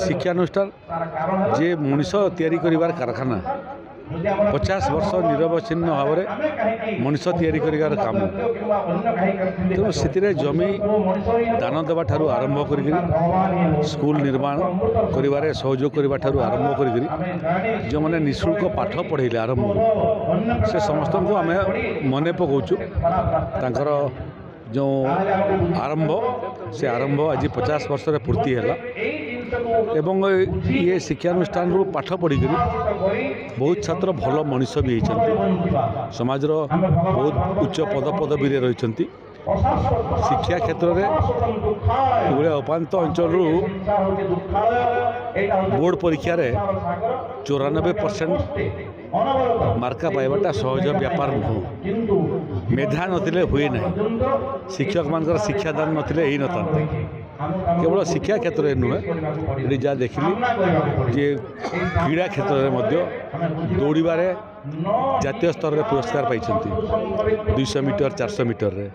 ଶିକ୍ଷାନୁଷ୍ଠାନ ଯେ ମଣିଷ ତିଆରି କରିବାର କାରଖାନା 50 ବର୍ଷ ନିରବଚ୍ଛିନ୍ନ ଭାବରେ ମଣିଷ ତିଆରି କରିବାର କାମ। ତେଣୁ ସେଥିରେ ଜମି ଦାନ ଦେବା ଠାରୁ ଆରମ୍ଭ କରିକି ସ୍କୁଲ ନିର୍ମାଣ କରିବାରେ ସହଯୋଗ କରିବା ଠାରୁ ଆରମ୍ଭ କରିକି ଯେଉଁମାନେ ନିଃଶୁଳ୍କ ପାଠ ପଢ଼େଇଲେ ଆରମ୍ଭରୁ ସେ ସମସ୍ତଙ୍କୁ ଆମେ ମନେ ପକାଉଛୁ। ତାଙ୍କର ଯେଉଁ ଆରମ୍ଭ ସେ ଆରମ୍ଭ ଆଜି 50 ବର୍ଷରେ ପୂର୍ତ୍ତି ହେଲା ଏବଂ ଇଏ ଶିକ୍ଷାନୁଷ୍ଠାନରୁ ପାଠ ପଢ଼ିକରି ବହୁତ ଛାତ୍ର ଭଲ ମଣିଷ ବି ହେଇଛନ୍ତି, ସମାଜର ବହୁତ ଉଚ୍ଚ ପଦପଦବୀରେ ରହିଛନ୍ତି। ଶିକ୍ଷା କ୍ଷେତ୍ରରେ ଏଭଳିଆ ଅପାନ୍ତ ଅଞ୍ଚଳରୁ ବୋର୍ଡ଼ ପରୀକ୍ଷାରେ 94% ମାର୍କା ପାଇବାଟା ସହଜ ବ୍ୟାପାର ନୁହଁ। ମେଧା ନଥିଲେ ହୁଏ ନାହିଁ, ଶିକ୍ଷକମାନଙ୍କର ଶିକ୍ଷାଦାନ ନଥିଲେ ହେଇନଥାନ୍ତା। କେବଳ ଶିକ୍ଷା କ୍ଷେତ୍ରରେ ନୁହେଁ, ଏଠି ଯାହା ଦେଖିଲି ଯେ କ୍ରୀଡ଼ା କ୍ଷେତ୍ରରେ ମଧ୍ୟ ଦୌଡ଼ିବାରେ ଜାତୀୟ ସ୍ତରରେ ପୁରସ୍କାର ପାଇଛନ୍ତି 200 ମିଟର 400 ମିଟରରେ।